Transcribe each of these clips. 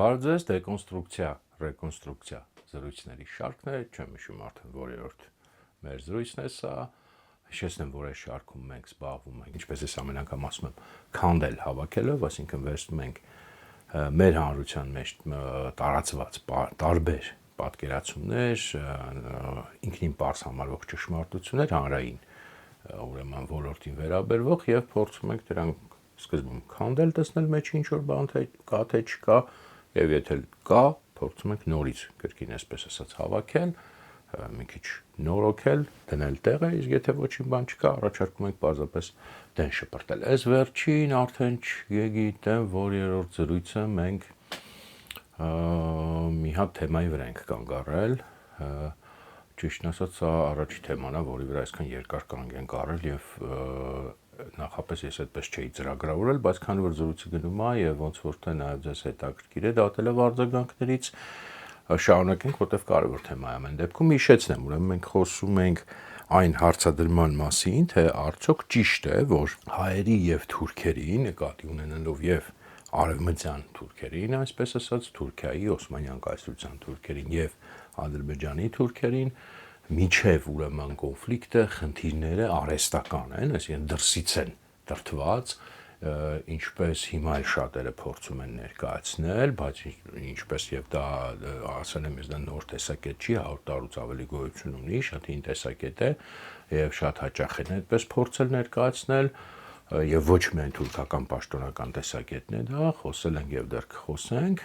Բարև ձեզ, դեկոնստրուկցիա, ռեկոնստրուկցիա զրույցների շարքն է, չեմ հիշում արդեն որերորդ մեր զրույցն է սա, հիշեցնեմ, որ այս շարքում մենք զբաղվում ենք, ինչպես ես ամեն անգամ ասում եմ, քանդել հավաքելով, այսինքն վերցնում ենք մեր հանրության մեջ տարածված տարբեր պատկերացումներ, ինքնին պարզ համարվող ճշմարտություններ հանրային, ուրեմն ոլորտին վերաբերվող եւ փորձում ենք դրանք սկզբում քանդել, տեսնել մեջ ինչ որ բան կա թե չկա, եւ եթե կա, փորձում ենք նորից կրկին այսպես ասած հավաքել, մի քիչ նորոգել, դնել տեղը, իսկ եթե ոչինչ բան չկա, առաջարկում ենք պարզապես դեն շպրտել։ Այս վերջին արդեն չգիտեմ, որ երրորդ զրույցը մենք մի հատ թեմայի վրա ենք կանգ առել, ճիշտն ասած, սա առաջի թեման է, որի վրա այսքան երկար կանգ ենք առել եւ նախապես ես այդպես չէի ծրագրավորել, բայց քանի որ զրույցը գնում է եւ ոնց որ թե նաեւ ձեզ հետաքրքիր է դատելով արձագանքներից, շարունակենք, որտեվ կարևոր թեմա է ամեն դեպքում հիշեցնեմ, ուրեմն մենք խոսում ենք այն հարցադրման մասին, թե արդյոք ճիշտ է, որ հայերի եւ թուրքերի, նկատի ունենալով եւ արևմտյան թուրքերին, այսպես ասած, Թուրքիայի Օսմանյան կայսրության թուրքերին եւ Ադրբեջանի թուրքերին, միջև ուրեմն կոնֆլիկտը, խնդիրները արհեստական են, այսինքն դրսից են դրդված, ինչպես հիմա էլ շատերը փորձում են ներկայացնել, բայց ինչպես եւ դա ասել եմ, ես դա նոր տեսակետ չի, 100 տարուց ավելի գոյություն ունի, շատ հին տեսակետ է եւ շատ հաճախ են այդպես փորձել ներկայացնել եւ ոչ միայն թուրքական պաշտոնական տեսակետն է դա, խոսել ենք եւ դեռ կխոսենք,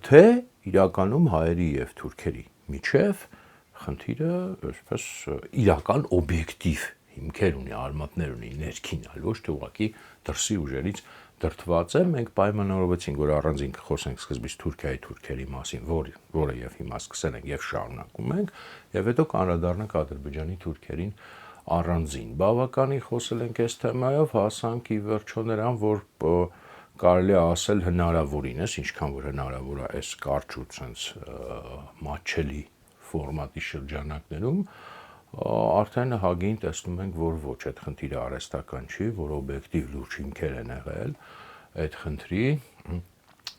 թե իրականում հայերի եւ թուրքերի միջև խնդիրը այսպես իրական օբյեկտիվ հիմքեր ունի, արմատներ ունի, ներքին, այլ ոչ թե ուղղակի դրսի ուժերից դրդված է, մենք պայմանավորվեցինք, որ առանձին կխոսենք սկզբից Թուրքիայի թուրքերի մասին, որը եւ հիմա սկսել ենք եւ շարունակում ենք, եւ հետո կանդրադառնանք Ադրբեջանի թուրքերին առանձին։ Բավականին խոսել ենք այս թեմայով, հասանք ի վերջո նրան, որ կարելի է ասել հնարավորինս, ինչքան որ հնարավոր է այս կարճ ու ցենց մատչելի ֆորմատի շրջանակներում, արդեն հագին տեսնում ենք, որ ոչ, այդ խնդիրը արհեստական չի, որ օբյեկտիվ լուրջ հիմքեր են եղել այդ խնդրի,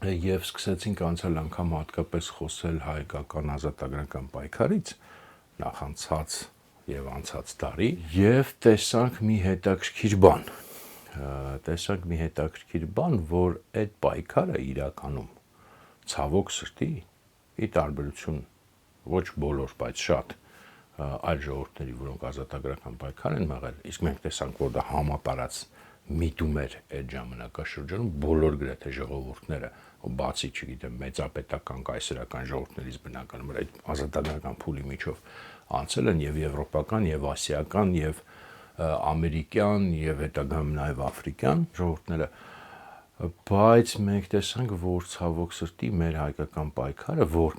եւ սկսեցինք անցյալ անգամ հատկապես խոսել հայկական ազատագրական պայքարից, նախանցած եւ անցած տարի, եւ տեսանք մի հետաքրքիր բան, որ այդ պայքարը իրականում ցավոք սրտի ի տարբերություն ոչ բոլոր, բայց շատ այլ ժողովուրդների, որոնք ազատագրական պայքար են մղել, իսկ մենք տեսանք, որ դա համատարած միտում էր այդ ժամանակաշրջանում բոլոր գրեթե ժողովուրդները, բացի, չգիտեմ, մեծապետական կայսրական ժողովուրդներից բնականում այդ ազատագրական փուլի միջով անցել են եւ եվրոպական, եւ ասիական, եւ ամերիկյան, եւ հետագայում նաեւ աֆրիկյան ժողովուրդները, բայց մենք տեսանք, որ ցավոք սրտի մեր հայկական պայքարը, որ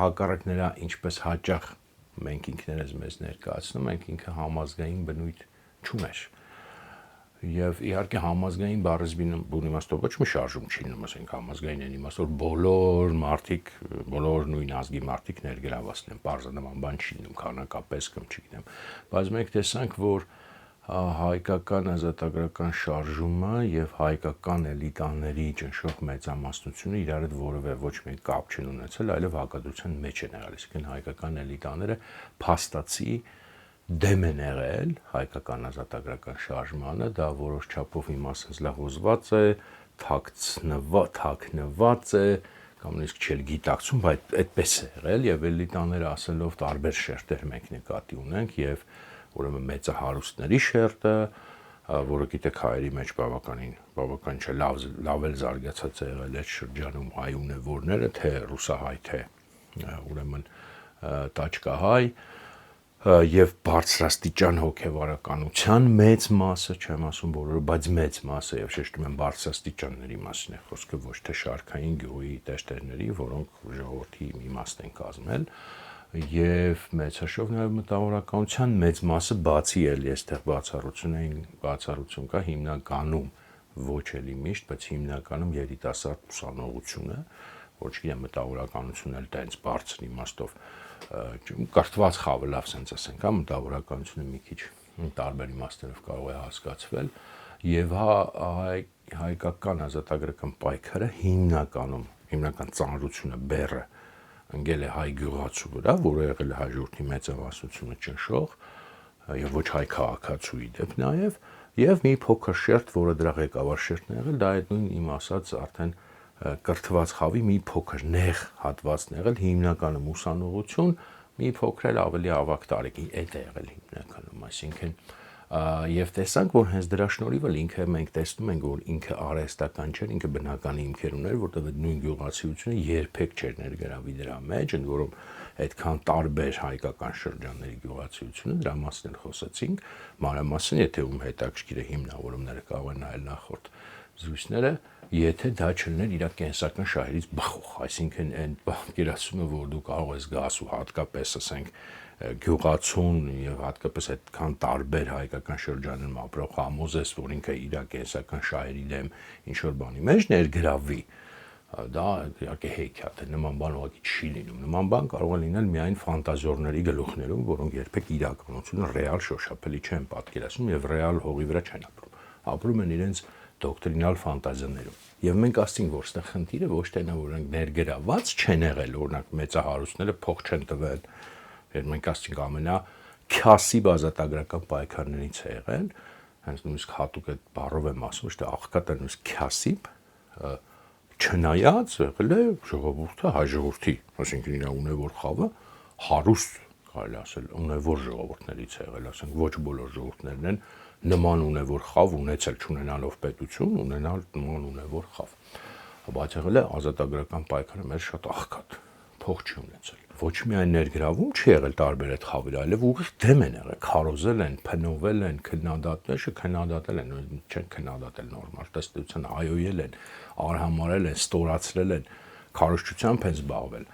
հակառակ նրա ինչպես հաճախ մենք ինքներս մեզ ներկայացնում ենք, ինքը համազգային բնույթ չուներ։ Եվ իհարկե համազգային բառի բուն իմաստով ոչ մի շարժում չի լինում, ասենք համազգային են իմաստով բոլոր մարդիկ, բոլոր նույն ազգի մարդիկ ներգրավված են, բարձրանման բան չի լինում, քանակապես կամ չգիտեմ, բայց մենք տեսանք, որ հայկական ազատագրական շարժումը եւ հայկական էլիտաների ճնշող մեծամասնությունը իրար հետ որևէ ոչ մի կապ չեն ունեցել, այլև հակադրության մեջ են եղել, իսկ հայկական էլիտաները փաստացի դեմ են եղել հայկական ազատագրական շարժմանը, դա որոշ չափով հիմա ասես լղոզված է, թաքնված է, կամ նույնիսկ չել գիտակցում, բայց այդպես է եղել եւ էլիտաները ասելով տարբեր շերտեր մենք նկատի ունենք եւ ուրեմն մեծահարուստների շերտը, որը գիտեք հայերի մեջ բավական չէ, լավ էլ զարգացած է եղել այդ շրջանում հայ ունևորները, թե ռուսահայ, թե ուրեմն տաճկահայ եւ բարձրաստիճան հոգեվարականության մեծ մասը, չեմ ասում բոլորը, բայց մեծ մասը եւ շեշտում եմ բարձրաստիճանների մասին է խոսքը, ոչ թե շարքային գյուղի տեստերների, որոնք ժողովրդի իմաստ են կազմել, եւ մեծաշով նաեւ մտավորականության մեծ մասը բացի էլ այստեղ բացառություն կա հիմնականում ոչ էլի միշտ, բայց հիմնականում երիտասարդ ուսանողությունը, ոչ գիտեմ մտավորականությունն էլ տենց բարձր իմաստով կրթված խավը լավ sense ասենք, հա, մտավորականությունը մի քիչ տարբեր իմաստերով կարող է հասկացվել եւ հայկական ազատագրական պայքարը հիմնական ծանրությունը բեռը ընկել է հայ գյուղացու վրա, որը եղել է հաջորդի մեծամասնությունը ճնշող եւ ոչ հայ քաղաքացուի դեպ եւ մի փոքր շերտ, որը դրա ղեկավար շերտն է եղել, դա այդ նույն իմ ասած արդեն կրթված խավի մի փոքր նեղ հատվածն եղել, հիմնականում ուսանողություն, մի փոքր էլ ավելի ավագ տարեկի այդ է եղել հիմնականում, այսինքն եւ տեսանք, որ հենց դրա շնորհիվ էլ ինքը մենք տեսնում ենք, որ ինքը արհեստական չէր, ինքը բնական հիմքեր ուներ, որտեղ այդ նույն գյուղացիությունը երբեք չէր ներգրավի դրա մեջ, ընդ որում այդքան տարբեր հայկական շրջանների գյուղացիությունը, դրա մասին խոսեցինք, մանրամասն, եթե ում հետաքրքիր է հիմնավորումները կարող են նայել նախորդ զրույցները, եթե դա չլիներ իր կենսական շահերից բխող, այսինքն այն պատկերացումը, որ դու կարող ես գաս ու հատկապես ասենք գյուղացուն եւ հատկապես այդքան տարբեր հայկական շրջաններում ապրող համոզես, որ ինքը իր կենսական շահերի դեմ ինչ որ բանի մեջ ներգրավվի, դա իհարկե հեքիաթ է, նման բան ուղղակի չի լինում, նման բան կարող է լինել միայն ֆանտազիորների գլուխներում, որոնք երբեք իրականությունը ռեալ շոշափելի չեն պատկերացնում եւ ռեալ հողի վրա չեն ապրում են իրենց դոկտրինալ ֆանտազիաներում։ Եվ մենք ասենք, որ այստեղ խնդիրը ոչ թե նա որ ներգրաված չեն եղել, օրինակ մեծահարուստները փող չեն տվել, եւ մենք ասենք ամենաքյասիբ ազատագրական պայքարներից է եղել, հենց նույնիսկ հատուկ այդ բառով եմ ասում, ոչ թե աղքատը նույնիսկ քյասիբ, չնայած եղել է ժողովուրդը հայ ժողովրդի, այսինքն իր ունևոր խավը հարուստ, կարելի ասել, ունևոր ժողովուրդներից է եղել, ասենք ոչ բոլոր ժողովուրդներն են նման ունևոր խավ ունեցել, չունենալով պետություն, ունենալ նման ունևոր խավ, բայց եղել է ազատագրական պայքարը մեր շատ աղքատ, փող չի ունեցել։ Ոչ միայն ներգրավում չի եղել տարբեր այդ խավեր, այլև ուղիղ դեմ են եղել, քարոզել են, փնովել են, քննադատել են, չեն քննադատել նորմալ տեստության այոյել են, արհամարել են, ստորացրել են, քարոզչությամբ են զբաղվել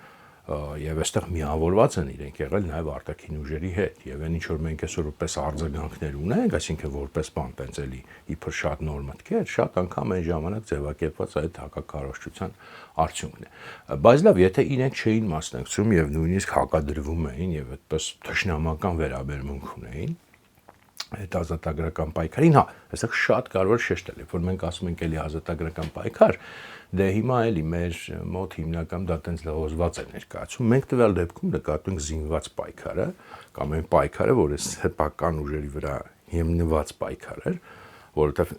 եւ այստեղ միավորված են իրենք եղել նաեւ արտաքին ուժերի հետ եւ այն ինչ որ մենք այսօր որպես արձագանքներ ունենք, այսինքն որպես բան տենց էլի իբր շատ նոր մտքեր, շատ անգամ այն ժամանակ ձևակերպված այդ հակակարողչության արդյունքն է։ Բայց լավ, եթե իրենք չէին մասնակցում եւ նույնիսկ հակադրվում էին եւ այդպես թշնամական վերաբերմունք ունեին այդ ազատագրական պայքարին, հա, այստեղ շատ կարևոր շեշտել է, որ մենք ասում ենք էլի ազատագրական պայքար, դե հիմա էլի մեր մոտ հիմնական դա տենց լողոզված է ներկայացում։ Մենք տվյալ դեպքում նկատում ենք զինված պայքարը կամ այն պայքարը, որը սեփական ուժերի վրա հիմնված պայքար էր, որովհետև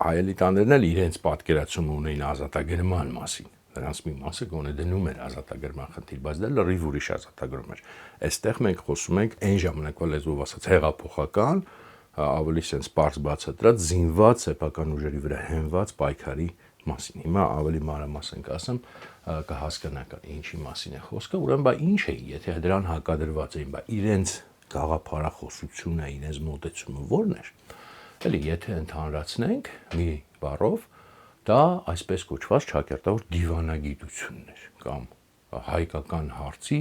հայ էլիտաներն էլ իրենց պատկերացումը ունեին ազատագրման մասին։ Նրանց մի մասը գոնե դնում էր ազատագրման խնդիր, բայց դա լրիվ ուրիշ ազատագրում էր։ Այստեղ մենք խոսում ենք այն ժամանակվա լեզվով ասած հեղափոխական, ավելի sense բարձ բացատրած զինված սեփական ուժերի վրա հենված պայքարի մասին։ Հիմա ավելի մանրամասն կասեմ, կհասկանաք ինչի մասին է խոսքը, ուրեմն բա ինչ է, եթե դրան հակադրված էին, բա իրենց գաղափարախոսությունը, իրենց մոտեցումը ո՞րն էր։ Էլի եթե ընդհանրացնենք մի բառով, դա այսպես կոչված ճակերտավոր դիվանագիտությունն էր կամ հայկական հարցի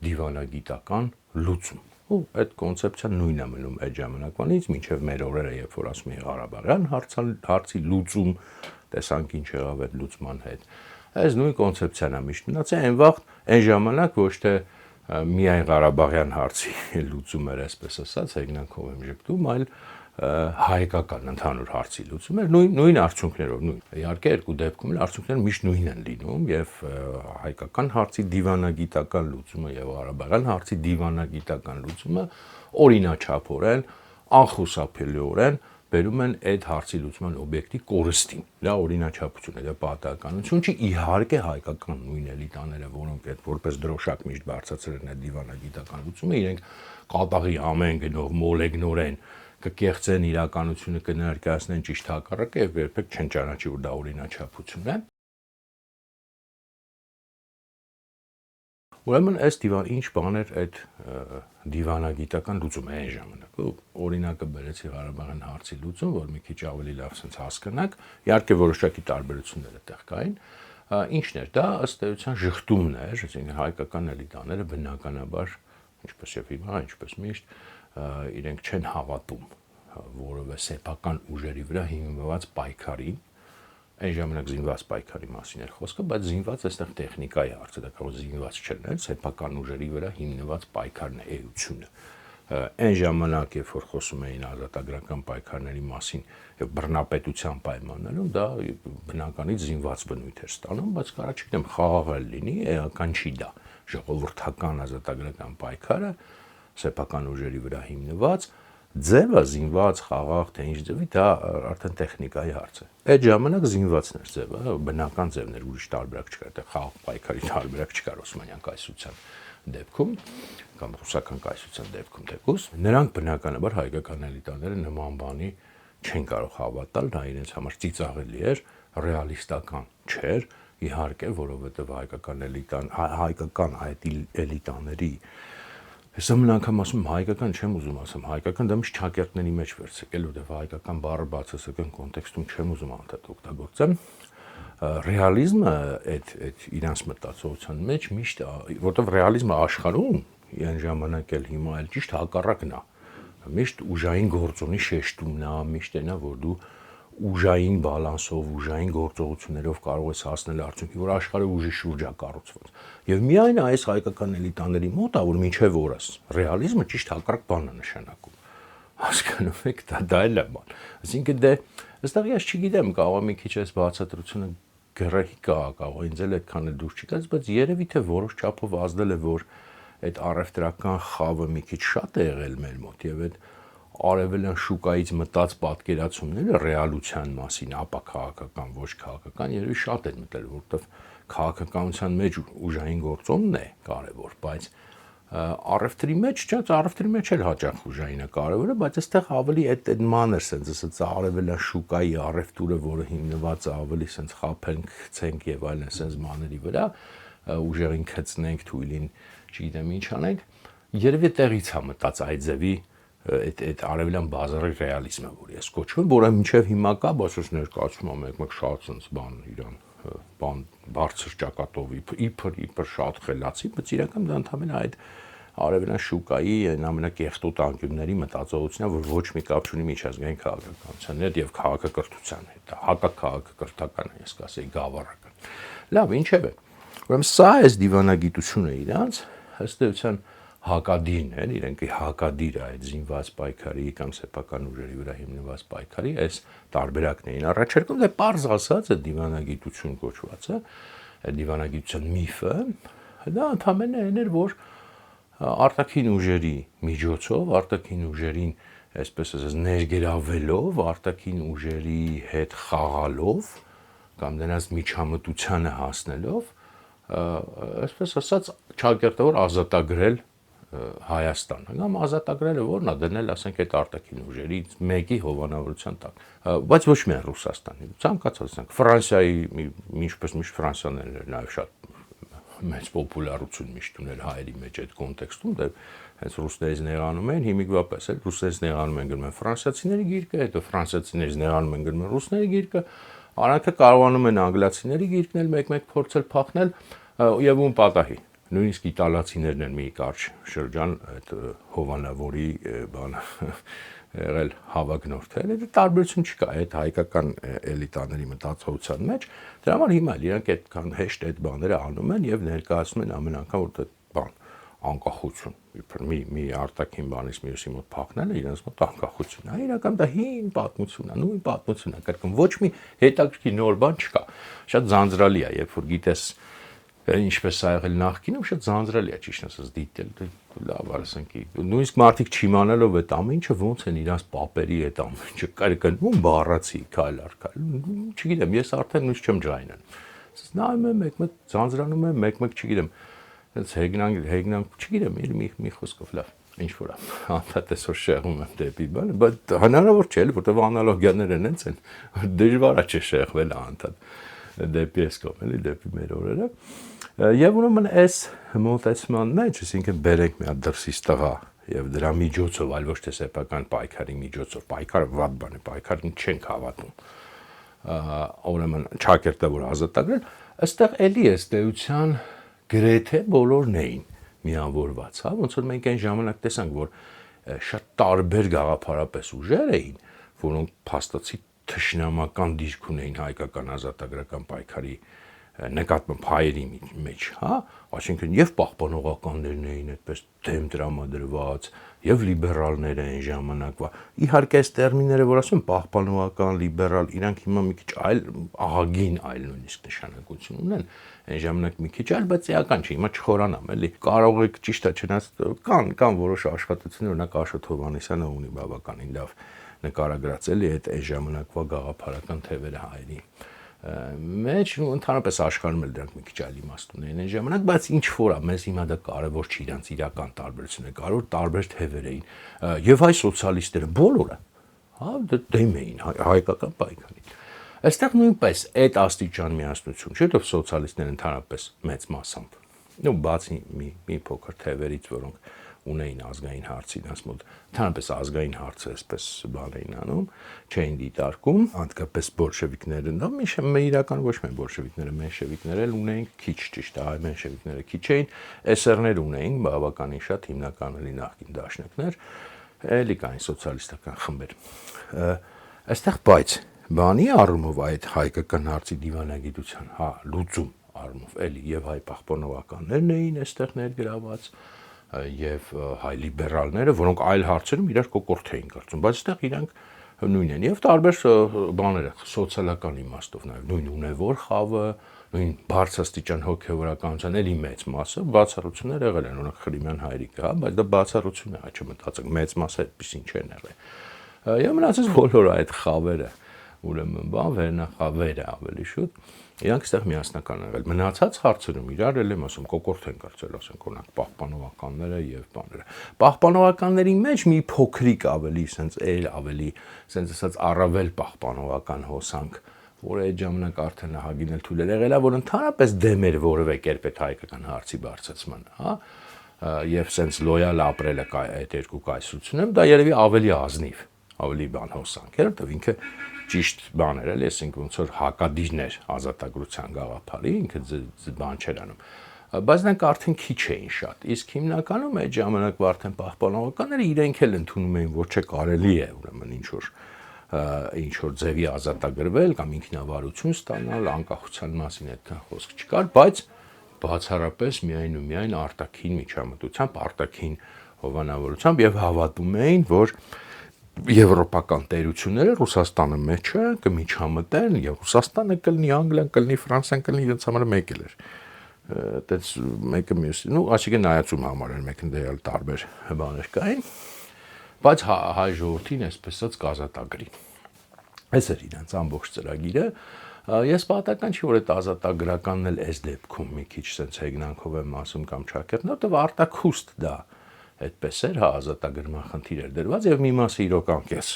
դիվանագիտական լուծում։ Ու այդ կոնցեպցիան նույնն է մնում այդ ժամանակվանից մինչև մեր օրերը, երբ որ ասում են Ղարաբաղյան հարցի լուծում, տեսանք ինչ եղավ այդ լուծման հետ։ Այս նույն կոնցեպցիան է միշտ մնացել, այն վաղ այն ժամանակ ոչ թե միայն Ղարաբաղյան հարցի լուծում էր, այսպես ասած, հեգնանքով եմ ժպտում, այլ հայկական ընդհանուր հարցի լուծում էր նույն արդյունքներով, նույն։ Իհարկե երկու դեպքում էլ արդյունքները միշտ նույնն են լինում եւ հայկական հարցի դիվանագիտական լուծումը եւ ղարաբաղյան հարցի դիվանագիտական լուծումը օրինաչափորեն, անխուսափելիորեն բերում են այդ հարցի լուծման օբյեկտի կորստին։ Դա օրինաչափություն է, դա պատահականություն չի, իհարկե հայկական նույն էլիտաները, որոնք այդ որպես դրոշակ միշտ բարձրացրել են այդ դիվանագիտական լուծումը, իրենք կատաղի ամեն գնով մոլեգնորեն կկեղծեն իրականությունը, կներկայացնեն ճիշտ հակառակը եւ երբեք չեն ճանաչի, որ դա օրինաչափություն է։ Ուրեմն այս ինչ բան էր այդ դիվանագիտական լուծումը այն ժամանակ։ Օրինակը բերեցի Ղարաբաղյան հարցի լուծում, որ մի քիչ ավելի լավ sense հասկանաք։ Իհարկե որոշակի տարբերություններ այդտեղ կային։ Ինչն էր դա, ըստ էության ժխտումն էր, այսինքն հայկական էլիտաները բնականաբար, ինչպես եւ հիմա, ինչպես միշտ, իրենք չեն հավատում որևէ սեփական ուժերի վրա հիմնված պայքարի, այն ժամանակ զինված պայքարի մասին էր խոսքը, բայց զինված այստեղ տեխնիկայի հարցը, դա կարող զինված չլինել, սեփական ուժերի վրա հիմնված պայքարն է էությունը։ Այն ժամանակ, երբ որ խոսում էին ազատագրական պայքարների մասին եւ բռնապետության պայմաններում, դա բնականից զինված բնույթ էր ստանում, բայց կարա չգիտեմ, խաղաղել լինի, էական չի դա։ Ժողովրդական ազատագրական պայքարը սեփական ուժերի վրա հիմնված ձևը զինված խաղաղ թե ինչ ձևի դա արդեն տեխնիկայի հարց է։ Այդ ժամանակ զինվածն էր ձևը, բնական ձևն էր, ուրիշ տարբերակ չկար, դա խաղաղ պայքարի տարբերակ չկար Օսմանյան կայսրության դեպքում կամ ռուսական կայսրության դեպքում թեկուզ։ Նրանք բնականաբար հայկական էլիտաները նման բանի չեն կարող հավատալ, դա իրենց համար ծիծաղելի էր, ռեալիստական չէր, իհարկե, որովհետև հայկական այդ էլիտաների Ես ամեն անգամ ասում հայկական չեմ ուզում ասեմ, հայկական դա միշտ ճակերտների մեջ վերցրել, որտեղ հայկական բառը բացասական կոնտեքստում չեմ ուզում անդադ օգտագործեմ։ Ռեալիզմը այդ իրանց մտածողության մեջ միշտ, որտեղ ռեալիզմը աշխարհում այն ժամանակ էլ հիմա էլ ճիշտ հակառակն է։ Միշտ ուժային գործոնի շեշտումն է, միշտ այնա, որ դու ուժային բալանսով, ուժային գործողություններով կարող ես հասնել արդյունքի, որ աշխարհը ուժի շուրջ է կառուցված։ Եվ միայն այս հայկական էլիտաների մոտ է, որ մինչև օրս ռեալիզմը ճիշտ հակառակ բանն է նշանակում։ Հասկանում եք, դա էլ է բան։ Այսինքն դե այստեղ ես չգիտեմ, կարող է մի քիչ այս բացատրությունը գռեհիկ է, կարող է ինձ էլ այդքան էլ դուրս չգաց, բայց երևի թե որոշ չափով ազդել է, որ այդ առևտրական խավը մի քիչ շատ է եղել մեր մոտ եւ այդ արևելյան շուկայից մտած պատկերացումները ռեալության մասին, ապա քաղաքական, ոչ քաղաքական, երևի շատ են մտել, որովհետև քաղաքականության մեջ ուժային գործոնն է կարևոր, բայց առևտրի մեջ, չէ՞, առևտրի մեջ էլ հաճախ ուժայինը կարևորը, բայց այստեղ ավելի այդ մանր sense, ասած արևելյան շուկայի առևտուրը, որը հիմնված է ավելի sense խափենք, ցենք եւ այլն, sense մաների վրա, ուժերին քծնենք, թույլին, չգիտեմ ինչ անենք, երևի տեղից է մտած այդ ձևի այդ արևելյան բազարի ռեալիզմը, որ ես կոչվում, որը մինչև հիմա կա, բայց ես ներկայացում եմ մեկ շատ sense բան իրան, բան բարձր ճակատով իբր շատ խելացի, բայց իրական դա ընդհանրապես այդ արևելյան շուկայի այն ամենակեղտոտ անկյունների մտածողությունն է, որ ոչ մի կապ չունի միջազգային քաղաքականության հետ եւ քաղաքակրթության հետ, դա հակակաղաքակրթական է, ես կասեի գավառական։ Լավ, ինչևէ, ուրեմն սա այս դիվանագիտությունը իրանց ըստ էության հակադիրն են, իրենք հակադիր է այդ զինված պայքարի կամ սեփական ուժերի վրա հիմնված պայքարի, այս տարբերակն էին առաջարկում, դե պարզ ասած է դիվանագիտություն կոչվածը, այդ դիվանագիտության միֆը, դա ընդհանրապես այն էր, որ արտաքին ուժերի միջոցով, արտաքին ուժերին, այսպես ասած, ներգրավելով, արտաքին ուժերի հետ խաղալով կամ նրանց միջամտությանը հասնելով, այսպես ասած, ճակերտավոր ազատագրել Հայաստանը, կամ ազատագրելը որն է դնել, ասենք, այդ արտաքին ուժերից մեկի հովանավորության տակ, բայց ոչ միայն Ռուսաստանի, ցանկացած, Ֆրանսիայի, ինչպես միշտ Ֆրանսիան էր նաև շատ մեծ պոպուլարություն միշտ ուներ հայերի մեջ այդ կոնտեքստում, դե հենց ռուսներից նեղանում էին, հիմիկվա պես էլ ռուսներից նեղանում են գրում են ֆրանսիացիների գիրկը, հետո ֆրանսիացիներից նեղանում են գրում են ռուսների գիրկը, արանքը կարողանում են անգլիացիների գիրկն էլ մեկ-մեկ փորձել փախնել եւ ում պատահի։ Նույնիսկ իտալացիներն են մի կարճ շրջան այդ հովանավորի բանը եղել հավակնորդել, դա տարբերություն չկա այդ հայկական էլիտաների մտածողության մեջ, դրա համար հիմա իրանք այդքան հեշտ այդ բաները անում են եւ ներկայացնում են ամեն անգամ որ դա բան անկախություն, իբր մի արտաքին բանից մյուսի մոտ փախնելը իրենց մոտ անկախություն է, իրական դա հին պատմություն է, նույն պատմությունն է, կրկն ոչ մի հետաքրքիր նոր բան չկա, շատ ձանձրալի է, երբ որ գիտես ինչպես ա եղել նախկինում, շատ ձանձրալի է ճիշտ ասած դիտել, լավ ասենք, նույնիսկ մարդիկ չիմանալով այդ ամեն ինչը ոնց են իրաց պապերի այդ ամեն ինչը կրկնում բառացի քայլ առ քայլ, չգիտեմ, ես արդեն նույնիսկ չեմ ջայնան, նայում եմ մեկ-մեկ ձանձրանում եմ, մեկ-մեկ չգիտեմ, այս հեգնանք, չգիտեմ, մի խոսքով լավ, ինչ որ է, անդադ այսօր շեղում եմ դեպի բանը, բայց հնարավոր չէ, որտեղ անալոգիաները հենց են, դժվար է չշեղվել անդադ դեպի այս կողմ, էլի դեպի մեր օրերը։ Եվ ուրեմն այս մոտեցման մեջ, այսինքն բերենք մի հատ դրսից տղա եւ դրա միջոցով, այլ ոչ թե սեփական պայքարի միջոցով, պայքարը վատ բան է, պայքարին չենք հավատում։ Ուրեմն ճակերտավոր ազատագրել, այստեղ էլի է ստեյության գրեթե բոլորն էին միավորված, հա, ոնց որ մենք այն ժամանակ տեսանք, որ շատ տարբեր գաղափարապես ուժեր էին, որոնք փաստացի թշնամական դիրք ունեին հայկական ազատագրական պայքարի նկատմամբ հայերի մեջ, հա, այսինքն եւ պահպանողականներն էին այդպես դեմ տրամադրված, եւ լիբերալները այն ժամանակվա։ Իհարկե այս տերմինները, որ ասում պահպանողական, լիբերալ, իրանք հիմա մի քիչ այլ ահագին այլ նույնիսկ նշանակություն ունեն, այն ժամանակ մի քիչ այլ, բայց էական չէ, հիմա չխորանամ, էլի։ Կարող եք ճիշտ է, չնայած կան որոշ աշխատություններ, օրինակ Աշոտ Հովհաննիսյանը ունի բավականին լավ նկարագրած էլի այդ ժամանակվա գաղափարական թևերը հայերի մեջ ու ընդհանրապես աշխարհում էլ դրանք մի քիչ այլ իմաստ ունեն այն ժամանակ, բայց ինչ որ է, մեզ հիմա դա կարևոր չի, իրանց իրական տարբերությունը, կարևոր տարբեր թևեր էին եւ հայ սոցիալիստները բոլորը, հա, դեմ էին հայկական պայքարին։ Այստեղ նույնպես այդ աստիճան միասնություն, չէ՞ որ սոցիալիստները ընդհանրապես մեծ մասամբ, ու բացի մի փոքր թևերից, որոնք ունեին ազգային հարցին, ասում ընդհանրապես ազգային հարցը այսպես բան էին անում, չէին դիտարկում, հատկապես բոլշևիկները, դա իրական ոչ միայն բոլշևիկները, մենշևիկները էլ ունեին քիչ, ճիշտ է, հայ մենշևիկները քիչ էին, էսերներ ունեին բավականին շատ, հիմնականում նախկին դաշնակներ, էլի կային սոցիալիստական խմբեր։ Այստեղ բայց բանի առումով այդ հայկական հարցի դիվանագիտության, հա, լուծում առումով էլի եւ հայ պահպանողականներն էին այստեղ ներգրաված եւ հայ լիբերալները, որոնք այլ հարցերում իրար կոկորդ էին կարծում, բայց այստեղ իրանք նույնն են եւ տարբեր բաները սոցիալական իմաստով նաեւ նույն ունևոր խավը, նույն բարձրաստիճան հոգեվորականության էլի մեծ մասը բացառություններ եղել են, օրինակ Խրիմյան հայրիկը, հա, բայց դա բացառություն է, չմտածեք, մեծ մասը այդպեսին չեն եղել։ Եվ մնացած բոլոր այդ խավերը, ուրեմն բան վերնախավերը ավելի շուտ իրանք այստեղ միասնական եղել։ Մնացած հարցերում իրար էլ եմ ասում կոկորդ են կարծել, ասենք օրինակ պահպանողականները եւ բաները։ Պահպանողականների մեջ մի փոքրիկ ավելի, sense ավելի, sense ասած առավել պահպանողական հոսանք, որը այդ ժամանակ արդեն ահագին էլ թույլ եղել է, որ ընդհանրապես դեմ էր որևէ կերպ այդ հայկական հարցի բարձրացմանը, հա, եւ sense լոյալ ապրելը այդ երկու կայսրությունում, դա երևի ավելի ազնիվ, ավելի բան հոսանք էր, որտեղ ինքը ճիշտ բան էր, էլի, այսինքն ոնց որ հակադիրն էր ազատագրության գաղափարի, ինքը բան չէր անում։ Բայց նրանք արդեն քիչ էին շատ, իսկ հիմնականում այդ ժամանակվա արդեն պահպանողականները իրենք էլ ընդունում էին, որ չէ կարելի է, ուրեմն ինչ որ ձևի ազատագրվել կամ ինքնավարություն ստանալ, անկախության մասին այդքան խոսք չկար, բայց բացառապես միայն ու միայն արտաքին միջամտությամբ, արտաքին հովանավորությամբ եւ հավատում էին, որ եվրոպական տերությունները Ռուսաստանը մեջը կմիջամտեն եւ Ռուսաստանը կլինի, Անգլիան կլինի, Ֆրանսիան կլինի, դից համար մեկ էլ էր։ Դից մեկը մյուսի, ну, այսինքն նայածում համար էր, մեկն դեռ տարբեր բաներ կային, բայց հայ ժողովրդին այսպես ասած կազատագրի։ Այս էր իրանց ամբողջ ծրագիրը։ Ես պատահական չի որ այդ ազատագրականն էլ այս դեպքում մի քիչ sense հեգնանքով եմ ասում կամ ճակերտն, որտեղ արտաքուստ դա այդպես էր, հա, ազատագրման խնդիր էր դրված եւ մի մասը իրական կես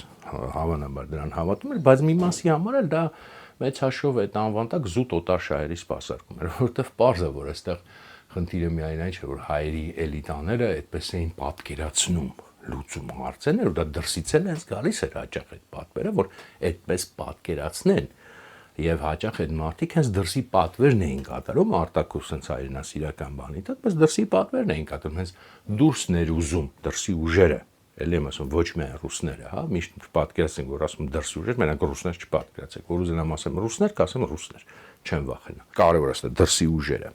հավանաբար դրան հավատում էր, բայց մի մասի համար էլ դա մեծ հաշվով այդ անվանտակ զուտ օտար շահերի սպասարկում էր, որովհետեւ պարզ է, որ այստեղ խնդիրը միայն այն չէ, որ հայերի էլիտաները այդպես էին պատկերացնում լուծում հարցերն, որ դա դրսից էլ հենց գալիս էր հաճախ այդ պատվերը, որ այդպես պատկերացնեն եւ հաճախ այդ մարդիկ հենց դրսի պատվերն էին կատարում արտակուս sense հայրենասիրական բանի տակ, բայց դրսի պատվերն էին կատարում, հենց դուրսն էր ուզում դրսի ուժերը, ելի եմ ասում ոչ միայն ռուսները, հա, միշտ պատկերացնենք որ ասում դրսի ուժեր, մենակ ռուսներ չպատկերացեք, որ ուզենամ ասեմ ռուսներ, կասեմ ռուսներ, չեմ վախենա։ Կարևոր է ասել դրսի ուժերը։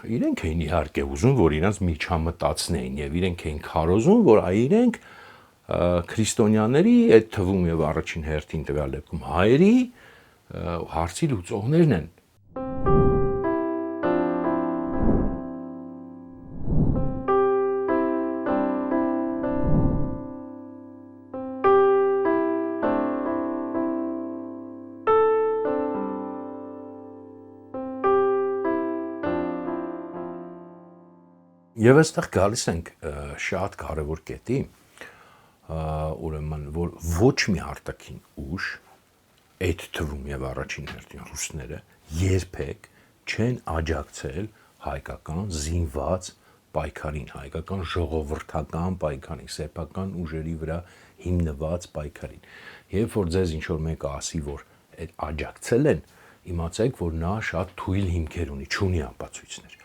Իրենք էին իհարկե ուզում, որ իրանց միջամտածնեին եւ իրենք էին քարոզում, որ իրենք քրիստոնյաների այդ թվում եւ առաջին հերթին տվյալ դեպքում հայերի հարցի լուծողներն են։ Եվ այստեղ գալիս ենք շատ կարևոր կետի, ուրեմն որ ոչ մի արտաքին ուժ այդ թվում եւ առաջին հերթին ռուսները երբեք չեն աջակցել հայկական զինված պայքարին, հայկական ժողովրդական պայքարին, սեփական ուժերի վրա հիմնված պայքարին։ Երբ որ ձեզ ինչ որ մեկը ասի, որ այդ աջակցել են, իմացեք, որ նա շատ թույլ հիմքեր ունի, չունի ապացույցներ։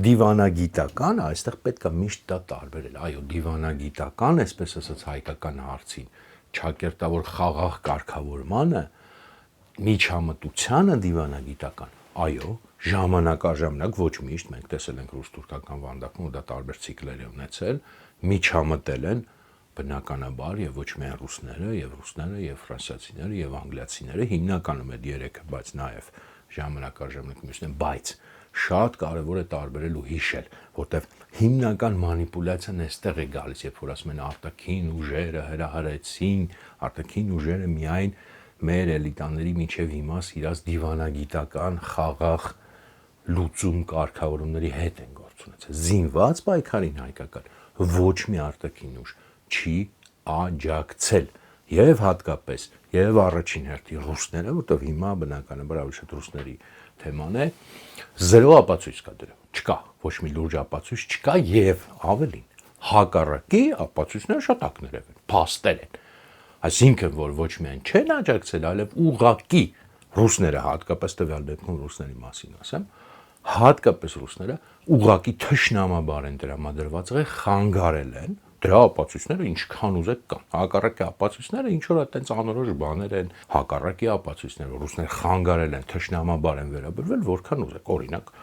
Դիվանագիտական, այստեղ պետք է միշտ դա տարբերել, այո, դիվանագիտական, այսպես ասած հայկական հարցին, ճակերտավոր խաղաղ կարգավորմանը, միջամտությանը դիվանագիտական, Այո, ժամանակ առ ժամանակ ոչ միշտ մենք տեսել ենք ռուս-թուրքական վանդակում, դա տարբեր ցիկլեր է ունեցել, միջամտել են բնականաբար եւ ոչ միայն ռուսները, եւ ֆրանսիացիները, եւ անգլիացիները, հիմնականում այդ երեքը, բայց նաեւ ժամանակ առ ժամանակ մյուսն, բայց շատ կարեւոր է տարբերել ու հիշել, որտեւ հիմնական մանիպուլյացիան այստեղ է գալիս, երբ որ ասում են արտաքին ուժերը հրահրեցին, արտաքին ուժերը միայն մեր էլիտաների միջև հիմա իրաց դիվանագիտական խաղաղ լուծում կարգավորումների հետ են գործ ունեցել։ Զինված պայքարին հայկական ոչ մի արտաքին ուժ չի աջակցել եւ հատկապես եւ առաջին հերթին ռուսները, որտեղ հիմա բնականաբար ավելի շատ ռուսների թեման է, զերո ապացույց կա դրա։ Չկա, ոչ մի լուրջ ապացույց չկա եւ ավելին հակառակի ապացույցները շատ ակներև են, փաստեր են։ Այսինքն, որ ոչ միայն չեն աջակցել, այլև ուղղակի ռուսները, հատկապես տվյալ դեպքում ռուսների մասին ասեմ, հատկապես ռուսները ուղղակի թշնամաբար են դրամադրված եղել, խանգարել են, դրա ապացույցները ինչքան ուզեք կան։ Հակառակի ապացույցները ինչ որ այդտենց անորոշ բաներ են, հակառակի ապացույցները ռուսները խանգարել են, թշնամաբար են վերաբերվել, որքան ուզեք, օրինակ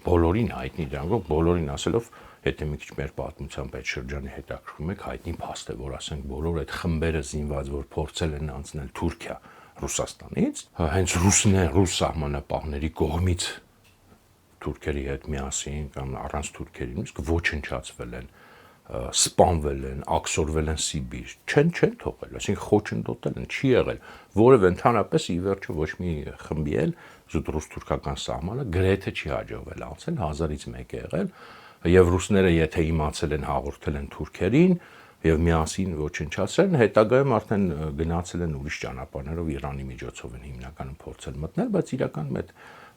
բոլորին հայտնի դրանով, բոլորին ասելով, եթե մի քիչ մեր պատմությամբ այդ շրջանի հետաքրքրում եք, հայտնի փաստ է, որ ասենք բոլոր այդ խմբերը զինված, որ փորձել են անցնել Թուրքիա Ռուսաստանից, հենց ռուս սահմանապահների կողմից թուրքերի հետ միասին կամ առանց թուրքերի նույնիսկ ոչնչացվել են, սպանվել են, աքսորվել են Սիբիր, չեն թողել, այսինքն խոչընդոտել են, չի եղել, որովհետեւ ընդհանրապես ի վերջո ոչ մի խմբի էլ զուտ ռուս-թուրքական սահմանը գրեթե չի հաջողվել անցնել, 1000-ից մեկ է եղել, եւ ռուսները եթե իմացել են հաղորդել են թուրքերին եւ միասին ոչնչացրել, հետագայում արդեն գնացել են ուրիշ ճանապարհներով Իրանի միջոցով են հիմնականում փորձել մտնել, բայց իրականում այդ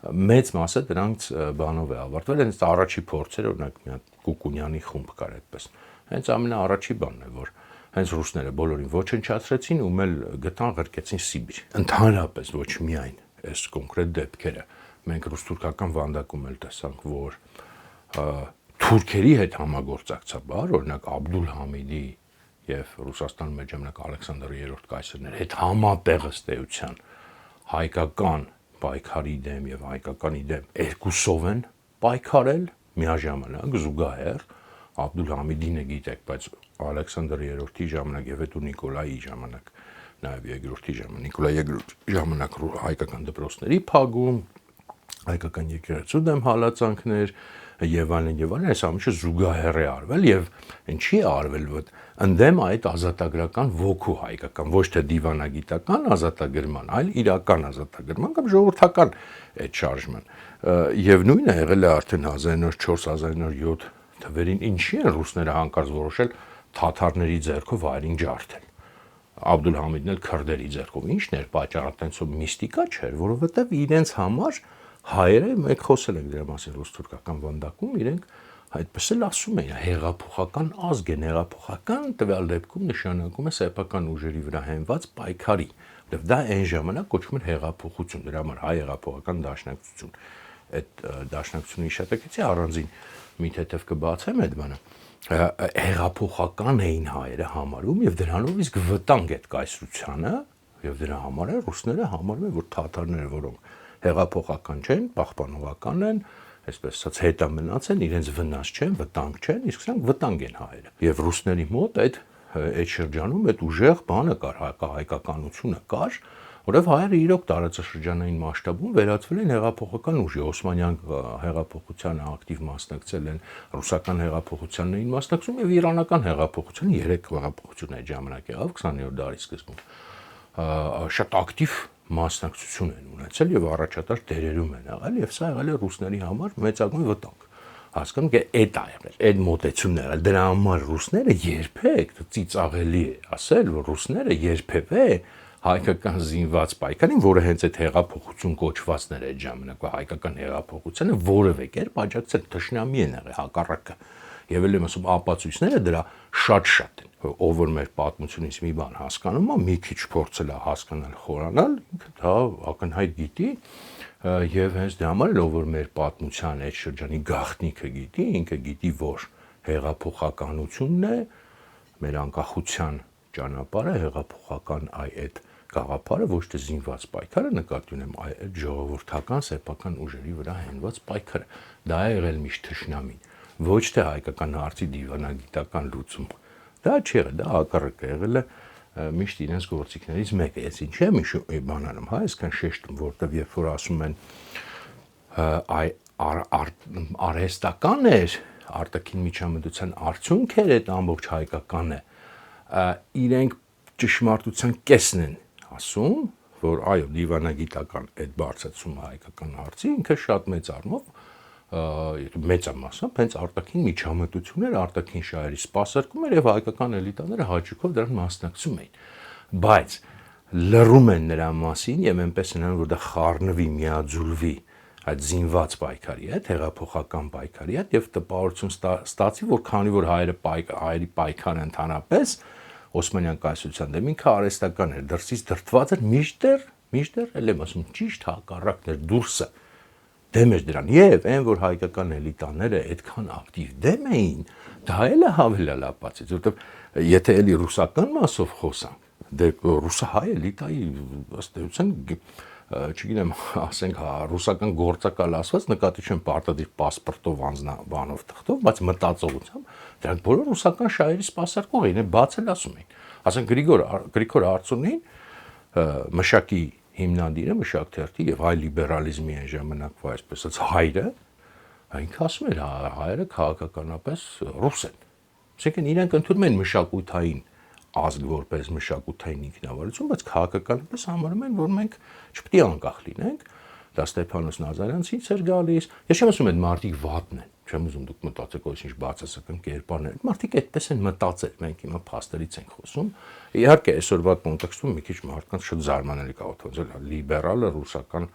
մեծ մասը դրանց բանով է ավարտվել, հենց առաջի փորձերը, օրինակ մի հատ Կուկունյանի խումբ կար այդպես։ Հենց ամենաառաջի բանն է, որ հենց ռուսները բոլորին ոչնչացրեցին ու մել գտան ղրկեցին Սիբիր։ Ընդհանրապես ոչ միայն այս կոնկրետ դեպքերը, մենք ռուս-թուրքական վանդակում էլ տեսանք, որ թուրքերի հետ համագործակցաբար, օրինակ Աբդուլ Համիդի եւ Ռուսաստանում մեր ժամանակ Ալեքսանդր 3-րդ կայսրներ հետ համատեղ ըստեյության հայկական պայքարի դեմ եւ հայկականի դեմ երկուսով են պայքարել միաժամանակ զուգահեռ Աբդուլ Համիդինը գիտեք, բայց Ալեքսանդր 3-րդի ժամանակ եւ հետո Նիկոլայի ժամանակ, նաեւ երկրորդի ժամանակ, Նիկոլայ 2-րդ ժամանակ հայկական դպրոցների փակում, հայկական եկեղեցու դեմ հալածանքներ եւ այլն, այս ամենը զուգահեռ է արվել եւ ինչի է արվել, որ ընդդեմ այդ ազատագրական ոգու հայկական, ոչ թե դիվանագիտական ազատագրման, այլ իրական ազատագրման կամ ժողովրդական այդ շարժման։ Եվ նույնը եղել է արդեն 1904-1907 թվերին, ինչի են ռուսները հանկարծ որոշել թաթարների ձեռքով հայերին ջարդել։ Աբդուլ Համիդն էլ քրդերի ձեռքով։ Ինչն էր պատճառը, այդպես միստիկա չէր, որովհետեւ իրենց համար հայերը, մենք խոսել ենք դրա մասին ռուս-թուրքական վանդակում, իրենք այդպես էլ ասում էին, հեղափոխական ազգ են, հեղափոխական տվյալ դեպքում նշանակում է սեփական ուժերի վրա հենված պայքարի, որտեղ դա այն ժամանակ կոչվում էր հեղափոխություն, դրա համար հայ հեղափոխական դաշնակցություն։ Այդ դաշնակցությունը իշտակեցի առանձին մի թեթև կբացեմ այդ բանը, հեղափոխական էին հայերը համարում եւ դրանով իսկ վտանգ այդ կայսրությանը եւ դրա համար է ռուսները համարում են, որ թաթարները, որոնք հեղափոխական չեն, պահպանողական են, այսպես ասած հետամնաց են, իրենց վնաս չեն, վտանգ չեն, իսկ սրանք վտանգ են հայերը։ Եվ ռուսների մոտ այդ շրջանում այդ ուժեղ բանը կար, հայկականությունը կար, որովհետև հայերը իրոք տարածաշրջանային մասշտաբում վերածվել են հեղափոխական ուժի, օսմանյան հեղափոխությանը ակտիվ մասնակցել են, ռուսական հեղափոխությաններին մասնակցում եւ իրանական հեղափոխությանը 3 հեղափոխություն այդ ժամանակ եղավ 20-րդ դարի սկզբում։ Շատ ակտիվ մասնակցություն են ունեցել եւ առաջատար դերերում են եղել եւ սա եղել է ռուսների համար մեծագույն վտանգ։ Հասկանում եք, այդ ա եղել, այդ մոտեցումն եղել։ Դրա համար ռուսները երբեք ծիծաղելի է ասել, որ ռուսները երբևէ հայկական զինված պայքարին, որը հենց այդ հեղափոխություն կոչվածներ այդ ժամանակվա հայկական հեղափոխությանը որևէ կերպ աջակցել թշնամի են եղել հակառակը։ Եվ ելեմ ասում ապացույցները դրա շատ են։ Ով որ մեր պատմությունից մի բան հասկանում է, մի քիչ փորձել է հասկանալ, խորանալ, ինքը դա ակնհայտ գիտի եւ հենց դրա համար ով որ մեր պատմության այդ շրջանի գաղտնիքը գիտի, ինքը գիտի, որ հեղափոխականությունն է մեր անկախության ճանապարհը, հեղափոխական այդ գաղափարը, ոչ թե զինված պայքարը, նկատի ունեմ այդ ժողովրդական սեփական ուժերի վրա հենված պայքարը։ Դա է եղել միշտ թշնամին, ոչ թե հայկական հարցի դիվանագիտական լուծում։ Դա չի եղել, դա հակառակը եղել է միշտ իրենց գործիքներից մեկը։ Ես ինչ եմ բանանում, հա, այսքան շեշտում, որտեվ երբ որ ասում են արհեստական էր, արտաքին միջամտության արդյունք էր այդ ամբողջ հայկականը, իրենք ճշմարտության կեսն են ասում, որ այո, դիվանագիտական այդ բարձրացումը հայկական հարցի ինքը շատ մեծ առումով մեծամասամբ հենց արտաքին միջամտություն էր, արտաքին շահերի սպասարկում էր եւ հայկական էլիտաները հաճույքով դրան մասնակցում էին։ Բայց լռում են նրա մասին եւ այնպես են անում, որ դա խառնվի, միաձուլվի այդ զինված պայքարի հետ, հեղափոխական պայքարի հետ եւ տպավորություն ստացի, որ քանի որ հայերի պայքարը ընդհանրապես Օսմանյան կայսրության դեմ ինքը արհեստական էր, դրսից դրդված էր, միշտեր էլ եմ ասում, ճիշտ հակառակն էր դուրսը դեմ էր դրան եւ այն որ հայկական էլիտաները այդքան ակտիվ դեմ էին, դա էլ է հավելալապացից, որովհետեւ եթե էլի ռուսական մասով խոսանք, դե ռուսահայ էլիտայի ըստ էության չգիտեմ, ասենք, ռուսական գործակալ ասված նկատի չեմ պարտադիր պասպորտով անձնաբանով թղթով, բայց մտածողությամբ դրանք բոլոր ռուսական շահերի սպասարկող էին, բաց էլ ասում էին։ Ասենք Գրիգոր Արծունին մշակի հիմնադիրը, մշակ թերթի եւ հայ լիբերալիզմի այն ժամանակվա այսպես ասած հայրը, ինքը ասում էր հայերը քաղաքականապես ռուս են։ Այսինքն իրենք ընդունում են մշակութային ազգ որպես մշակութային ինքնավարություն, բայց քաղաքականապես համարում են, որ մենք չպետք է անկախ լինենք։ Դա Ստեփանոս Նազարյանցից էր գալիս։ Ես չեմ ասում այդ մարդիկ վատն են, չեմ ուզում դուք մտածեք ոչ ինչ բացասական կերպարներ։ Մարդիկ այդպես են մտածել, մենք հիմա փաստերից ենք խոսում։ Իհարկե, այսօրվա կոնտեքստում մի քիչ մարդկանց շատ զարմանալի կարող թվալ, լիբերալը ռուսական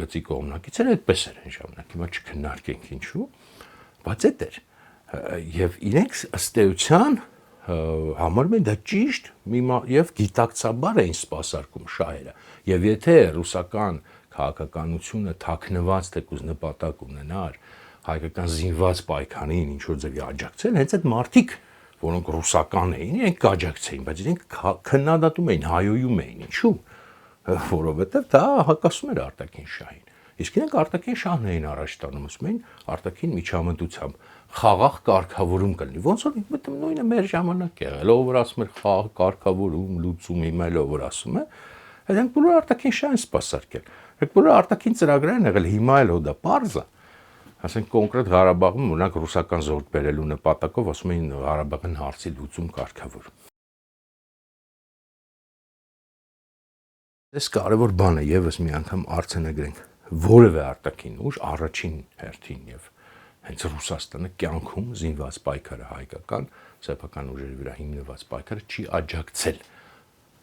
գծի կողմնակից էր, այդպես էր այն ժամանակ։ Հիմա չքննարկենք ինչու, բայց այդ էր։ Եվ իրենք ըստ էության համարում են դա ճիշտ եւ գիտակցաբար էին սպասարկում շահերը եւ եթե ռուսական քաղաքականությունը թաքնված թեկուզ նպատակ ունենար հայկական զինված պայքարին ինչ որ ձևի աջակցել հենց այդ մարդիկ որոնք ռուսական էին իրենք կաջակցեին բայց իրենք քննադատում էին հայոյում էին ինչու որովհետեւ դա հակասում էր արտաքին շահին իսկ իրենք արտաքին շահն էին առաջ տանում ասում էին արտաքին միջամտությամբ խաղաղ կարգավորում կլինի ոնց որ նույնը մեր ժամանակ եղել ով որ ասում էր խաղաղ կարգավորում լուծում հիմա ով որ ասում է այդենք բոլոր արտաքին շահն սպասարկել այդ բոլոր արտաքին ծրագրերն եղել հիմա էլ դա պարզ է ասենք կոնկրետ Ղարաբաղում օրինակ ռուսական զորք բերելու նպատակով ասում էին Ղարաբաղյան հարցի լուծում կարգավորում Այս կարևոր բան է եւս մի անգամ արձանագրենք որևէ արտաքին ուժ առաջին հերթին եւ հենց Ռուսաստանը կյանքում զինված պայքարը հայկական սեփական ուժերի վրա հիմնված պայքարը չի աջակցել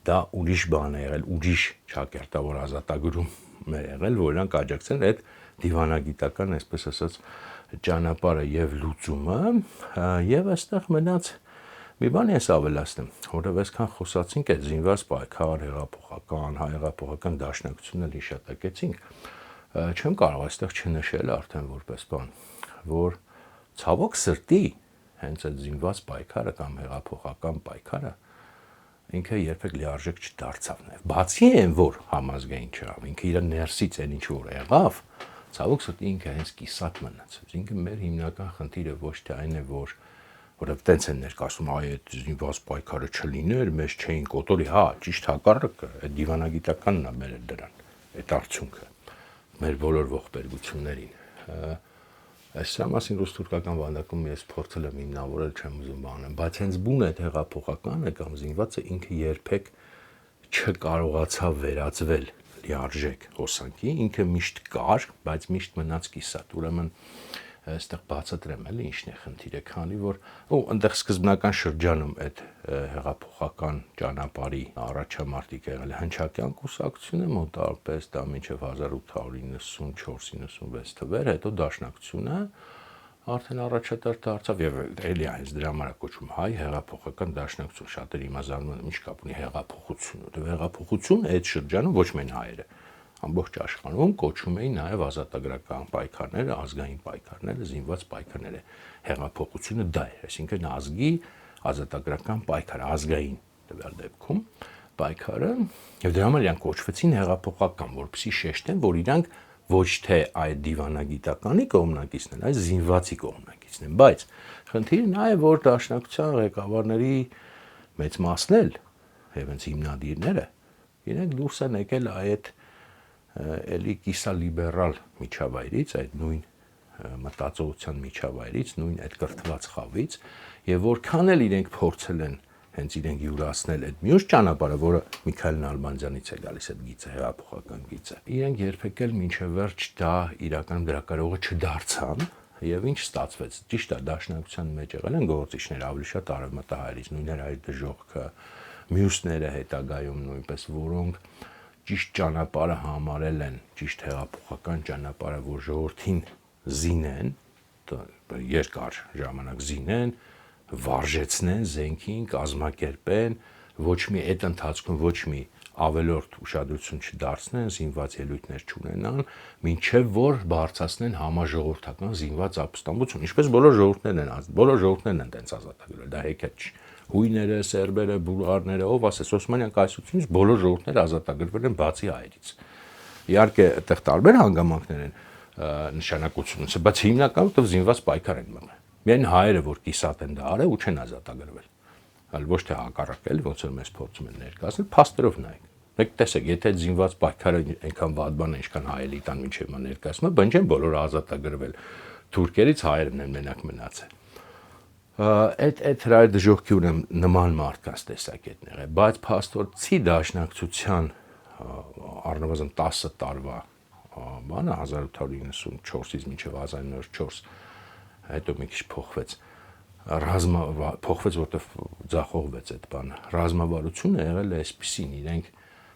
դա ուրիշ բան է եղել ուրիշ ճակերտավոր ազատագրում է եղել որ նրանք աջակցեն այդ դիվանագիտական այսպես ասած ճանապարհը եւ լուծումը եւ այստեղ մնաց մի բան ես ավելացնեմ որովհետեւ այսքան խոսացինք այդ զինված պայքար հեղափոխական հայ-հեղափոխական դաշնակցությունը հիշատակեցինք չեմ կարող այստեղ չնշել արդեն որպես բան որ ցավոք սրտի հենց այդ զինված պայքարը կամ հեղափոխական պայքարը ինքը երբեք լիարժեք չդարձավ նաև բացի այն որ համազգային չեղավ ինքը իր ներսից այն ինչ որ եղավ ցավոք սրտի ինքը հենց կիսատ մնաց ինքը մեր հիմնական խնդիրը ոչ թե այն է որ որովհետև տենց են ներկայացում այ այդ զինված պայքարը չլիներ մեզ չէին կոտորի հա ճիշտ հակառակը այդ դիվանագիտականն է մեր դրան այդ արդյունքը մեր բոլոր ողբերգություններին Այսա մասին ռուս-թուրքական վանդակում ես փորձել եմ հիմնավորել չեմ ուզում բանեմ, բայց հենց բուն այդ հեղափոխականը կամ զինվածը ինքը երբեք չկարողացավ վերածվել լիարժեք հոսանքի, ինքը միշտ կար, բայց միշտ մնաց կիսատ, ուրեմն այստեղ բացատրեմ էլի ինչն է խնդիրը, քանի որ այնտեղ սկզբնական շրջանում այդ հեղափոխական ճանապարհի առաջամարտիկ եղել է հնչակյան կուսակցությունը մոտավորապես դա մինչև 1894-96 թվեր, հետո դաշնակցությունը արդեն առաջատար դարձավ եւ էլի այս դրա համար կոչվում հայ հեղափոխական դաշնակցություն շատերը հիմա զարմանում ինչ կապ ունի հեղափոխություն, որտեղ հեղափոխություն այդ շրջանում ոչ միայն հայերը ամբողջ աշխարհում կոչում էին նաև ազատագրական պայքարները, ազգային պայքարները, զինված պայքարները։ Հեղափոխությունը դա է, այսինքն ազգի ազատագրական պայքար, ազգային տվյալ դեպքում, պայքարը եւ դրա համար իրանք կոչվեցին հեղափոխական, որպեսզի շեշտեն, որ իրանք ոչ թե այդ դիվանագիտականի կողմնակիցն են, այլ զինվածի կողմնակիցն են, բայց խնդիրը նա է, որ դաշնակցության ղեկավարների մեծ մասն էլ եւ հենց հիմնադիրները իրենք դուրս են եկել այդ էլի կիսալիբերալ միջավայրից, այդ նույն մտածողության միջավայրից, նույն այդ կրթված խավից եւ որքան էլ իրենք փորձել են հենց իրենք յուրացնել այդ մյուս ճանապարհը, որը Միքայել Նալբանդյանից է գալիս այդ գիծը, հեղափոխական գիծը։ Իրենք երբեք էլ մինչև վերջ դա իրական դրակարողը չդարձան եւ ինչ ստացվեց։ Ճիշտ է, դաշնակցության մեջ եղել են գործիչներ ավելի շատ արևմտահայերից, նույն Հայր Դժոխքը, մյուսները հետագայում նույնպես, որոնք ճիշտ ճանապարհը համարել են, ճիշտ հեղափոխական ճանապարհը, որ ժողովրդին զինեն, երկար ժամանակ զինեն, վարժեցնեն զենքին, կազմակերպեն, ոչ մի այդ ընթացքում ոչ մի ավելորդ ուշադրություն չդարձնեն, զինված ելույթներ չունենան, մինչև որ բարձրացնեն համաժողովրդական զինված ապստամբություն, ինչպես բոլոր ժողովուրդներն են տենց ազատագրել, դա հեքիաթ չի։ Հույները, սերբերը, բուլղարները, ով ասես Օսմանյան կայսրությունից բոլոր ժողովուրդները ազատագրվել են բացի հայերից։ Իհարկե, այդտեղ տարբեր հանգամանքներ են նշանակությունից, բայց հիմնականում զինված պայքար են մղել։ Միայն հայերը, որ կիսատ են դա արել ու չեն ազատագրվել, այլ ոչ թե հակառակել, ոնց որ մեզ փորձում են ներկայացնել, փաստերով նայեք։ Մեկ տեսեք, եթե զինված պայքարը այնքան վատ բան է, ինչքան հայ էլիտան մինչև հիմա ներկայացնում է, բան չեն բոլորը ազատագրվել։ Թուրքերից հայերն են մենակ մնացել։ Այդ Հայր Դժոխքի ունեմ նման մարդկանց տեսակետն եղել, բայց փաստորցի դաշնակցության առնվազն 10 տարվա բանը 1894-ից մինչև 1904 հետո մի քիչ փոխվեց, որտեղ ձախողվեց այդ բանը։ Ռազմավարությունը եղել է այսպեսին, իրենք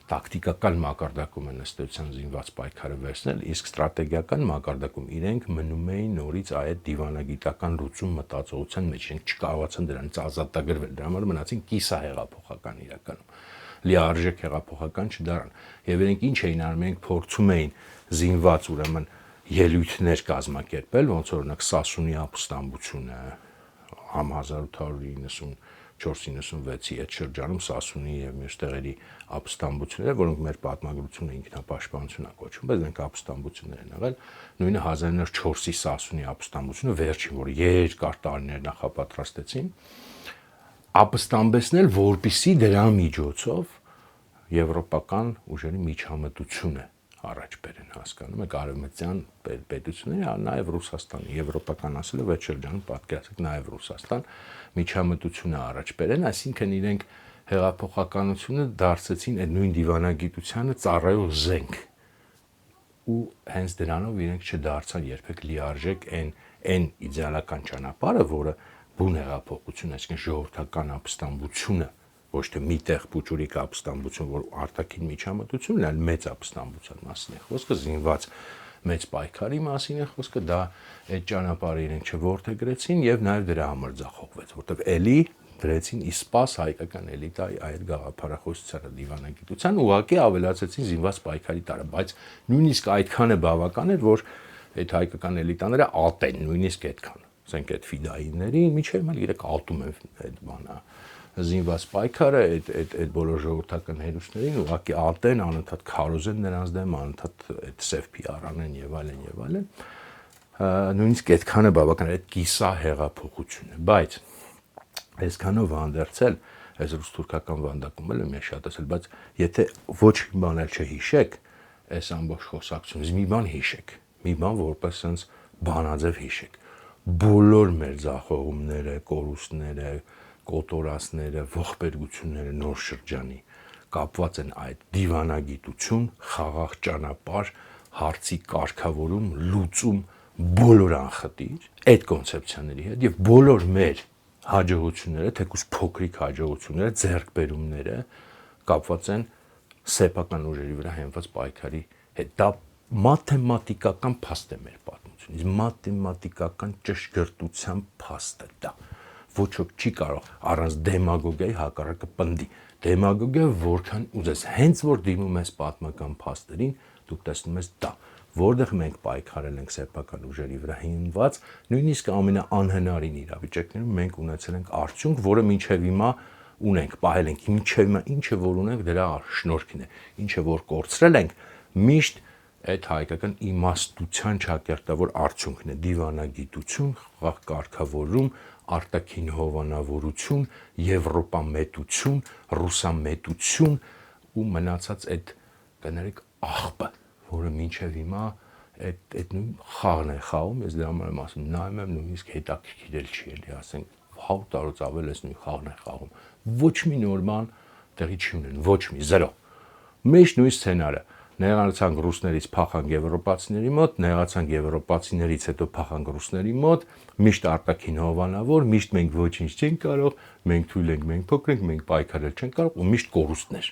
տակտիկական մակարդակում են ըստեյության զինված պայքարը վերցնել, իսկ ստրատեգիական մակարդակում իրենք մնում էին նորից այդ դիվանագիտական լուծում մտածողության մեջ, իրենք չկարողացան դրանից ազատագրվել, դրա համար մնացին կիսահեղափոխական իրականում, լիարժեք հեղափոխական չդառան։ Եվ իրենք ինչ էին անում, իրենք փորձում էին զինված ուրեմն ելույթներ կազմակերպել, ոնց օրինակ Սասունի ապստամբությունը համ 1894-96-ի այդ շրջանում Սասունի եւ մյուս տեղերի ապստամբությունները, որոնք մեր պատմագրությունը ինքնապաշտպանություն է կոչվում, բայց մենք ապստամբություններ են եղել, նույնը 1904-ի Սասունի ապստամբությունը վերջին, որ երկար տարիներ նախապատրաստեցին, ապստամբեցնել, որպիսի դրա միջոցով եվրոպական ուժերի միջամտությունը առաջ բերեն, հասկանում եք, արևմտյան պետությունները, նաև Ռուսաստանը, եվրոպական ասելով այդ շրջանում պատկերացրեք նաև Ռուսաստան միջամտությունը առաջ բերեն, այսինքն իրենք հեղափոխականությունը դարձեցին այդ նույն դիվանագիտությանը ծառայող զենք ու հենց դրանով իրենք չդարձան երբեք լիարժեք այն իդեալական ճանապարհը, որը բուն հեղափոխություն, այսինքն ժողովրդական ապստամբությունը, ոչ թե մի տեղ փուճուրիկ ապստամբություն, որ արտաքին միջամտությունն է, այլ մեծ ապստամբության մասին է խոսքը, զինված մեծ պայքարի մասին է խոսքը, դա այդ ճանապարհը իրենք չորթեգրեցին եւ նաեւ դրա համար ձախողվեց, որտեղ էլի դրեցին իսպաս հայկական էլիտայի այդ գաղափարախոսությանը դիվանագիտության ուղղակի ավելացեցին զինված պայքարի տարը, բայց նույնիսկ այդքան է բավական էր, որ այդ հայկական էլիտաները ատեն, նույնիսկ այդքան, ասենք այդ ֆիդայիների միջև մալ իրենք ատում են այդ բանը զինված պայքարը այդ բոլոր ժողովրդական հերոսներին ուղղակի ատեն, անընդհատ քարոզեն նրանց դեմ, անընդհատ այդ սև PR անեն եւ այլն եւ այլն, նույնիսկ այդքանը բավական է այդ կիսա հեղափոխությունը, բայց այսքանով հանդերձել, այս ռուս-թուրքական վանդակում էլ եմ շատ ասել, բայց եթե ոչ մի բան էլ չհիշեք, այս ամբողջ խոսակցությունից մի բան հիշեք, մի բան որպես sense բանաձև հիշեք, բոլոր մեր ձախողումները, կորուստները, կոտորածները, ողբերգությունները նոր շրջանի կապված են այդ դիվանագիտություն, խաղաղ ճանապարհ, հարցի կարգավորում, լուծում, բոլոր անխտիր այդ կոնցեպցիաների հետ եւ բոլոր մեր հաջողությունները, թեկուզ փոքրիկ հաջողությունները, ձեռքբերումները կապված են սեփական ուժերի վրա հենված պայքարի հետ։ Դա մաթեմատիկական փաստ է մեր պատմությունից, մաթեմատիկական ճշգրտության փաստ է դա։ Ոչ ոք չի կարող առանց դեմագոգիայի հակառակը պնդի։ Դեմագոգիա որքան ուզես, հենց որ դիմում ես պատմական փաստերին, դուք տեսնում ես դա, որտեղ մենք պայքարել ենք սեփական ուժերի վրա հիմնված, նույնիսկ ամենաանհնարին իրավիճակներում մենք ունեցել ենք արդյունք, որը մինչև հիմա ունենք, պահել ենք, ինչը որ ունենք, դրա շնորհքն է, ինչը որ կորցրել ենք, միշտ այդ հայկական իմաստության ճակերտավոր արդյունքն է, դիվանագիտություն, կարգավորում, արտաքին հովանավորություն, եվրոպամետություն, ռուսամետություն ու մնացած այդ կներեք աղբը, որը մինչև հիմա այդ նույն խաղն է խաղում, ես դրա համար եմ ասում, նայում եմ նույնիսկ հետաքրքիր էլ չի էլի, ասենք 100 տարուց ավել էս նույն խաղն է խաղում, ոչ մի նոր բան տեղի չի ունեն, ոչ մի, 0, միշտ նույն սցենարը, նեղացանք ռուսներից փախանք եվրոպացիների մոտ, նեղացանք եվրոպացիներից հետո փախանք ռուսների մոտ, միշտ արտաքին հովանավոր, միշտ մենք ոչինչ չենք կարող, մենք թույլ ենք, մենք փոքր ենք, մենք պայքարել չենք կարող ու միշտ կորուստներ։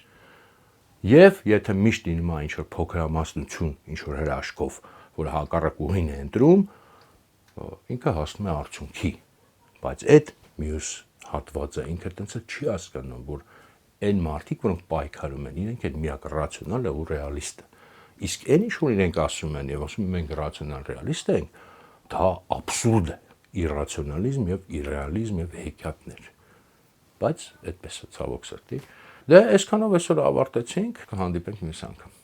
Եվ եթե միշտ լինում է ինչ-որ փոքրամասնություն, ինչ-որ հրաշքով, որ հակառակ ուղին է ընտրում, ինքը հասնում է արդյունքի, բայց այդ մյուս հատվածը ինքը տենց չի հասկանում, որ այն մարդիկ, որոնք պայքարում են, իրենք են միակ ռացիոնալը ու ռեալիստը։ Իսկ այն ինչ որ իրենք ասում են եւ ասում են մենք ռացիոնալ ռեալիստ ենք, դա աբսուրդ է, իրացիոնալիզմ եւ իրեալիզմ եւ հեքիաթներ։ Բայց այդպես է ցավոք սրտի։ Դե այսքանով այսօր ավարտեցինք, կհանդիպենք մյուս անգամ։